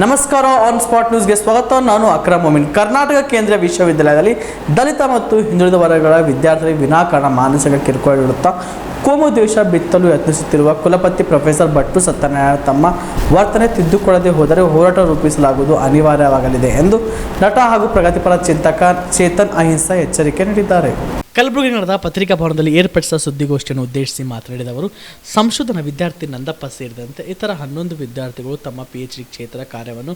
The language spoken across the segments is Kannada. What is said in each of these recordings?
ನಮಸ್ಕಾರ, ಆನ್ ಸ್ಪಾಟ್ ನ್ಯೂಸ್ಗೆ ಸ್ವಾಗತ. ನಾನು ಅಕ್ರಮ್ ಮೊಮಿನ್. ಕರ್ನಾಟಕ ಕೇಂದ್ರೀಯ ವಿಶ್ವವಿದ್ಯಾಲಯದಲ್ಲಿ ದಲಿತ ಮತ್ತು ಹಿಂದುಳಿದ ವರ್ಗಗಳ ವಿದ್ಯಾರ್ಥಿಗಳಿಗೆ ವಿನಾಕಾರಣ ಮಾನಸಿಕ ಕಿರುಕುಳ ನೀಡುತ್ತಾ ಕೋಮು ದ್ವೇಷ ಬಿತ್ತಲು ಯತ್ನಿಸುತ್ತಿರುವ ಕುಲಪತಿ ಪ್ರೊಫೆಸರ್ ಭಟ್ಟು ಸತ್ಯನಾರಾಯಣ ತಮ್ಮ ವರ್ತನೆ ತಿದ್ದುಕೊಳ್ಳದೆ ಹೋದರೆ ಹೋರಾಟ ರೂಪಿಸಲಾಗುವುದು ಅನಿವಾರ್ಯವಾಗಲಿದೆ ಎಂದು ನಟ ಹಾಗೂ ಪ್ರಗತಿಪರ ಚಿಂತಕ ಚೇತನ್ ಅಹಿಂಸಾ ಎಚ್ಚರಿಕೆ ನೀಡಿದ್ದಾರೆ. ಕಲಬುರಗಿ ನಡೆದ ಪತ್ರಿಕಾ ಭವನದಲ್ಲಿ ಏರ್ಪಡಿಸಿದ ಸುದ್ದಿಗೋಷ್ಠಿಯನ್ನು ಉದ್ದೇಶಿಸಿ ಮಾತನಾಡಿದ ಅವರು, ಸಂಶೋಧನಾ ವಿದ್ಯಾರ್ಥಿ ನಂದಪ್ಪ ಸೇರಿದಂತೆ ಇತರ 11 ವಿದ್ಯಾರ್ಥಿಗಳು ತಮ್ಮ PhD ಕ್ಷೇತ್ರ ಕಾರ್ಯವನ್ನು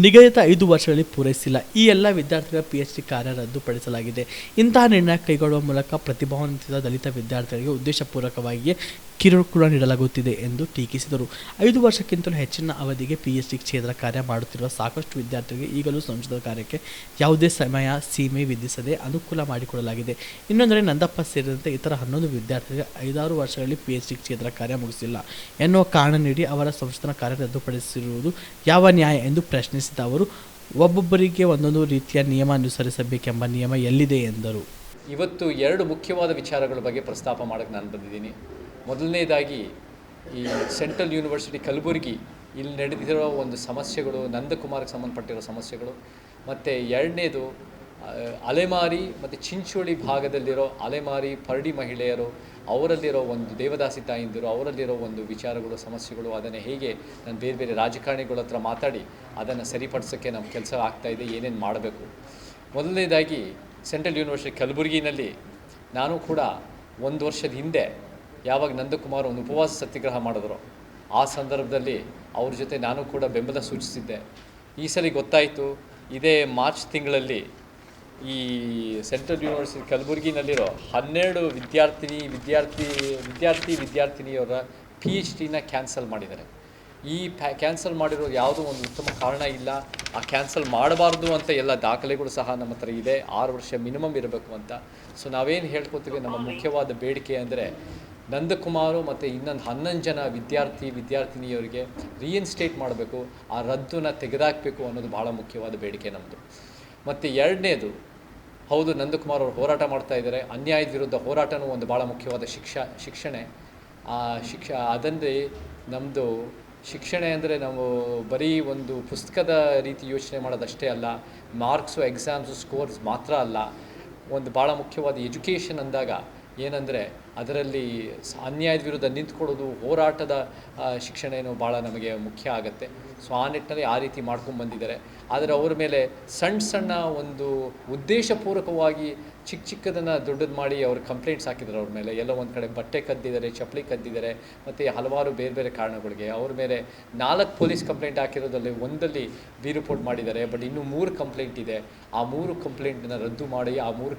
ನಿಗದಿತ 5 ವರ್ಷಗಳಲ್ಲಿ ಪೂರೈಸಿಲ್ಲ. ಈ ಎಲ್ಲ ವಿದ್ಯಾರ್ಥಿಗಳ PhD ಕಾರ್ಯ ರದ್ದುಪಡಿಸಲಾಗಿದೆ. ಇಂತಹ ನಿರ್ಣಯ ಕೈಗೊಳ್ಳುವ ಮೂಲಕ ಪ್ರತಿಭಾನ್ವಿತ ದಲಿತ ವಿದ್ಯಾರ್ಥಿಗಳಿಗೆ ಉದ್ದೇಶಪೂರ್ವಕವಾಗಿಯೇ ಕಿರುಕುಳ ನೀಡಲಾಗುತ್ತಿದೆ ಎಂದು ಟೀಕಿಸಿದರು. 5 ವರ್ಷಕ್ಕಿಂತಲೂ ಹೆಚ್ಚಿನ ಅವಧಿಗೆ PhD ಕ್ಷೇತ್ರ ಕಾರ್ಯ ಮಾಡುತ್ತಿರುವ ಸಾಕಷ್ಟು ವಿದ್ಯಾರ್ಥಿಗಳಿಗೆ ಈಗಲೂ ಸಂಶೋಧನಾ ಕಾರ್ಯಕ್ಕೆ ಯಾವುದೇ ಸಮಯ ಸೀಮೆ ವಿಧಿಸದೆ ಅನುಕೂಲ ಮಾಡಿಕೊಡಲಾಗಿದೆ. ಇನ್ನೊಂದೆಡೆ ನಂದಪ್ಪ ಸೇರಿದಂತೆ ಇತರ 11 ವಿದ್ಯಾರ್ಥಿಗಳಿಗೆ 5-6 ವರ್ಷಗಳಲ್ಲಿ PhD ಕ್ಷೇತ್ರ ಕಾರ್ಯ ಮುಗಿಸಿಲ್ಲ ಎನ್ನುವ ಕಾರಣ ನೀಡಿ ಅವರ ಸಂಶೋಧನಾ ಕಾರ್ಯ ರದ್ದುಪಡಿಸಿರುವುದು ಯಾವ ನ್ಯಾಯ ಎಂದು ಪ್ರಶ್ನಿಸಿದ ಅವರು, ಒಬ್ಬೊಬ್ಬರಿಗೆ ಒಂದೊಂದು ರೀತಿಯ ನಿಯಮ ಅನುಸರಿಸಬೇಕೆಂಬ ನಿಯಮ ಎಲ್ಲಿದೆ ಎಂದರು. ಇವತ್ತು 2 ಮುಖ್ಯವಾದ ವಿಚಾರಗಳ ಬಗ್ಗೆ ಪ್ರಸ್ತಾಪ ಮಾಡೋಕ್ಕೆ ನಾನು ಬಂದಿದ್ದೀನಿ. ಮೊದಲನೇದಾಗಿ ಈ ಸೆಂಟ್ರಲ್ ಯೂನಿವರ್ಸಿಟಿ ಕಲಬುರಗಿ ಇಲ್ಲಿ ನಡೆದಿರೋ ಒಂದು ಸಮಸ್ಯೆಗಳು, ನಂದಕುಮಾರ್ಗೆ ಸಂಬಂಧಪಟ್ಟಿರೋ ಸಮಸ್ಯೆಗಳು, ಮತ್ತು ಎರಡನೇದು ಅಲೆಮಾರಿ ಮತ್ತು ಚಿಂಚೋಳಿ ಭಾಗದಲ್ಲಿರೋ ಅಲೆಮಾರಿ ಪರಡಿ ಮಹಿಳೆಯರು, ಅವರಲ್ಲಿರೋ ಒಂದು ದೇವದಾಸಿ ತಾಯಿಂದಿರು, ಅವರಲ್ಲಿರೋ ಒಂದು ವಿಚಾರಗಳು, ಸಮಸ್ಯೆಗಳು, ಅದನ್ನು ಹೇಗೆ ನಾನು ಬೇರೆ ಬೇರೆ ರಾಜಕಾರಣಿಗಳ ಹತ್ರ ಮಾತಾಡಿ ಅದನ್ನು ಸರಿಪಡಿಸೋಕ್ಕೆ ನಮ್ಮ ಕೆಲಸ ಆಗ್ತಾಯಿದೆ, ಏನೇನು ಮಾಡಬೇಕು. ಮೊದಲನೇದಾಗಿ ಸೆಂಟ್ರಲ್ ಯೂನಿವರ್ಸಿಟಿ ಕಲಬುರಗಿನಲ್ಲಿ ನಾನು ಕೂಡ 1 ವರ್ಷದ ಹಿಂದೆ ಯಾವಾಗ ನಂದಕುಮಾರ್ ಒಂದು ಉಪವಾಸ ಸತ್ಯಾಗ್ರಹ ಮಾಡಿದ್ರು, ಆ ಸಂದರ್ಭದಲ್ಲಿ ಅವ್ರ ಜೊತೆ ನಾನು ಕೂಡ ಬೆಂಬಲ ಸೂಚಿಸಿದ್ದೆ. ಈ ಸಲ ಗೊತ್ತಾಯಿತು, ಇದೇ ಮಾರ್ಚ್ ತಿಂಗಳಲ್ಲಿ ಈ ಸೆಂಟ್ರಲ್ ಯೂನಿವರ್ಸಿಟಿ ಕಲಬುರಗಿನಲ್ಲಿರೋ 12 ವಿದ್ಯಾರ್ಥಿನಿಯವರ PhDನ ಕ್ಯಾನ್ಸಲ್ ಮಾಡಿದ್ದಾರೆ. ಈ ಕ್ಯಾನ್ಸಲ್ ಮಾಡಿರೋ ಯಾವುದೋ ಒಂದು ಉತ್ತಮ ಕಾರಣ ಇಲ್ಲ. ಆ ಕ್ಯಾನ್ಸಲ್ ಮಾಡಬಾರ್ದು ಅಂತ ಎಲ್ಲ ದಾಖಲೆಗಳು ಸಹ ನಮ್ಮ ಹತ್ರ ಇದೆ. 6 ವರ್ಷ ಮಿನಿಮಮ್ ಇರಬೇಕು ಅಂತ. ಸೊ ನಾವೇನು ಹೇಳ್ಕೊತೀವಿ, ನಮ್ಮ ಮುಖ್ಯವಾದ ಬೇಡಿಕೆ ಅಂದರೆ ನಂದಕುಮಾರು ಮತ್ತು ಇನ್ನೊಂದು 11 ಜನ ವಿದ್ಯಾರ್ಥಿನಿಯವರಿಗೆ ರೀಇನ್ಸ್ಟೇಟ್ ಮಾಡಬೇಕು, ಆ ರದ್ದನ್ನು ತೆಗೆದಾಕಬೇಕು ಅನ್ನೋದು ಭಾಳ ಮುಖ್ಯವಾದ ಬೇಡಿಕೆ ನಮ್ಮದು. ಮತ್ತು ಎರಡನೇದು, ಹೌದು ನಂದಕುಮಾರ್ ಅವರು ಹೋರಾಟ ಮಾಡ್ತಾ ಇದ್ದಾರೆ, ಅನ್ಯಾಯದ ವಿರುದ್ಧ ಹೋರಾಟನೂ ಒಂದು ಭಾಳ ಮುಖ್ಯವಾದ ಶಿಕ್ಷಣೆ. ಆ ಅದಂದರೆ ನಮ್ಮದು ಶಿಕ್ಷಣ ಅಂದರೆ ನಾವು ಬರೀ ಒಂದು ಪುಸ್ತಕದ ರೀತಿ ಯೋಚನೆ ಮಾಡೋದಷ್ಟೇ ಅಲ್ಲ, ಮಾರ್ಕ್ಸು, ಎಕ್ಸಾಮ್ಸು, ಸ್ಕೋರ್ಸ್ ಮಾತ್ರ ಅಲ್ಲ. ಒಂದು ಭಾಳ ಮುಖ್ಯವಾದ ಎಜುಕೇಷನ್ ಅಂದಾಗ ಏನಂದರೆ ಅದರಲ್ಲಿ ಅನ್ಯಾಯದ ವಿರುದ್ಧ ನಿಂತ್ಕೊಳ್ಳೋದು, ಹೋರಾಟದ ಶಿಕ್ಷಣ ಏನೋ ಭಾಳ ನಮಗೆ ಮುಖ್ಯ ಆಗುತ್ತೆ. ಸೊ ಆ ನಿಟ್ಟಿನಲ್ಲಿ ಆ ರೀತಿ ಮಾಡ್ಕೊಂಡ್ಬಂದಿದ್ದಾರೆ. ಆದರೆ ಅವ್ರ ಮೇಲೆ ಸಣ್ಣ ಒಂದು ಉದ್ದೇಶಪೂರ್ವಕವಾಗಿ ಚಿಕ್ಕದನ್ನು ದೊಡ್ಡದು ಮಾಡಿ ಅವ್ರ ಕಂಪ್ಲೇಂಟ್ಸ್ ಹಾಕಿದ್ದಾರೆ. ಅವ್ರ ಮೇಲೆ ಎಲ್ಲೋ ಒಂದು ಕಡೆ ಬಟ್ಟೆ ಕದ್ದಿದ್ದಾರೆ, ಚಪ್ಪಲಿ ಕದ್ದಿದ್ದಾರೆ, ಮತ್ತು ಹಲವಾರು ಬೇರೆ ಬೇರೆ ಕಾರಣಗಳಿಗೆ ಅವ್ರ ಮೇಲೆ 4 ಪೊಲೀಸ್ ಕಂಪ್ಲೇಂಟ್ ಹಾಕಿರೋದ್ರಲ್ಲಿ ಒಂದಲ್ಲಿ ರಿಪೋರ್ಟ್ ಮಾಡಿದ್ದಾರೆ. ಬಟ್ ಇನ್ನೂ 3 ಕಂಪ್ಲೇಂಟ್ ಇದೆ. ಆ 3 ಕಂಪ್ಲೇಂಟನ್ನು ರದ್ದು ಮಾಡಿ ಆ 3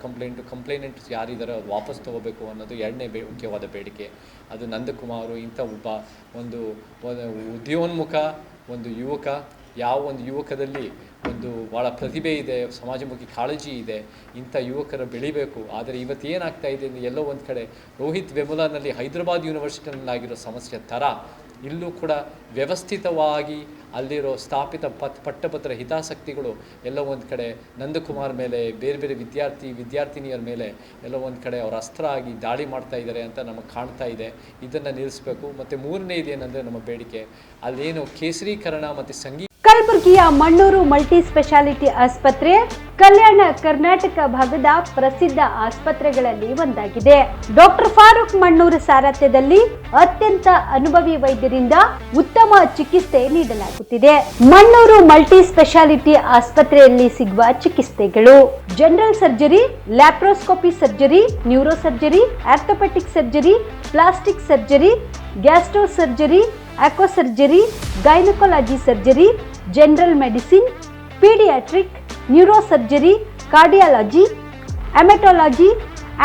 ಕಂಪ್ಲೇಂಟ್ಸ್ ಯಾರಿದ್ದಾರೆ ಅದು ವಾಪಸ್ ತೊಗೋಬೇಕು ಅನ್ನೋದು ಎರಡನೇ ಮುಖ್ಯವಾದ ಬೇಡಿಕೆ. ಅದು ನಂದಕುಮಾರು ಇಂಥ ಒಂದು ಉದ್ಯೋನ್ಮುಖ ಒಂದು ಯುವಕ, ಯಾವ ಒಂದು ಯುವಕದಲ್ಲಿ ಒಂದು ಭಾಳ ಪ್ರತಿಭೆ ಇದೆ, ಸಮಾಜಮುಖಿ ಕಾಳಜಿ ಇದೆ, ಇಂಥ ಯುವಕರು ಬೆಳಿಬೇಕು. ಆದರೆ ಇವತ್ತು ಏನಾಗ್ತಾ ಇದೆ ಅಂದರೆ ಎಲ್ಲೋ ಒಂದು ಕಡೆ ರೋಹಿತ್ ವೆಮುಲಾನಲ್ಲಿ ಹೈದರಾಬಾದ್ ಯೂನಿವರ್ಸಿಟಿನಲ್ಲಾಗಿರೋ ಸಮಸ್ಯೆ ಥರ ಇಲ್ಲೂ ಕೂಡ ವ್ಯವಸ್ಥಿತವಾಗಿ ಅಲ್ಲಿರೋ ಸ್ಥಾಪಿತ ಪಟ್ಟಭದ್ರ ಹಿತಾಸಕ್ತಿಗಳು ಎಲ್ಲೋ ಒಂದು ಕಡೆ ನಂದಕುಮಾರ್ ಮೇಲೆ, ಬೇರೆ ಬೇರೆ ವಿದ್ಯಾರ್ಥಿನಿಯರ ಮೇಲೆ ಎಲ್ಲೋ ಒಂದು ಕಡೆ ಅವರ ಅಸ್ತ್ರ ಆಗಿ ದಾಳಿ ಮಾಡ್ತಾ ಇದ್ದಾರೆ ಅಂತ ನಮಗೆ ಕಾಣ್ತಾ ಇದೆ. ಇದನ್ನು ನಿಲ್ಲಿಸಬೇಕು. ಮತ್ತು ಮೂರನೇದು ಏನಂದರೆ ನಮ್ಮ ಬೇಡಿಕೆ, ಅಲ್ಲೇನು ಕೇಸರೀಕರಣ ಮತ್ತು ಸಂಗೀತ. ಕಲಬುರಗಿಯ ಮಣ್ಣೂರು ಮಲ್ಟಿ ಸ್ಪೆಷಾಲಿಟಿ ಆಸ್ಪತ್ರೆ ಕಲ್ಯಾಣ ಕರ್ನಾಟಕ ಭಾಗದ ಪ್ರಸಿದ್ಧ ಆಸ್ಪತ್ರೆಗಳಲ್ಲಿ ಒಂದಾಗಿದೆ. ಡಾಕ್ಟರ್ ಫಾರೂಕ್ ಮಣ್ಣೂರು ಸಾರಥ್ಯದಲ್ಲಿ ಅತ್ಯಂತ ಅನುಭವಿ ವೈದ್ಯರಿಂದ ಉತ್ತಮ ಚಿಕಿತ್ಸೆ ನೀಡಲಾಗುತ್ತಿದೆ. ಮಣ್ಣೂರು ಮಲ್ಟಿ ಸ್ಪೆಷಾಲಿಟಿ ಆಸ್ಪತ್ರೆಯಲ್ಲಿ ಸಿಗುವ ಚಿಕಿತ್ಸೆಗಳು: general surgery, laparoscopy surgery, neuro surgery, orthopaedic surgery, plastic surgery, gastro surgery, aqua surgery, gynaecology surgery, general medicine, paediatric, neuro surgery, cardiology, haematology,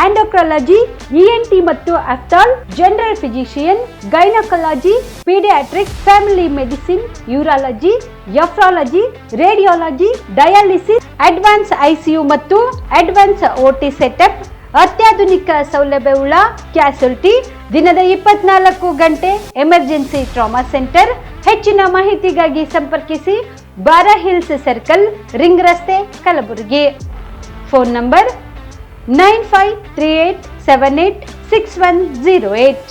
endocrinology, ENT ಮತ್ತು ophthal, general physician, gynaecology, paediatric, family medicine, urology, nephrology, radiology, dialysis, advance ICU ಮತ್ತು ಅಡ್ವಾನ್ಸ್ OT ಸೆಟಪ್, ಅತ್ಯಾಧುನಿಕ ಸೌಲಭ್ಯವುಳ್ಳ ಕ್ಯಾಸುಲಿಟಿ, ದಿನದ 24 ಗಂಟೆ ಎಮರ್ಜೆನ್ಸಿ ಟ್ರಾಮಾ ಸೆಂಟರ್. ಹೆಚ್ಚಿನ ಮಾಹಿತಿಗಾಗಿ ಸಂಪರ್ಕಿಸಿ ಬಾರಾ ಹಿಲ್ಸ್ ಸರ್ಕಲ್, ರಿಂಗ್ ರಸ್ತೆ, ಕಲಬುರಗಿ. Phone number 9538786108.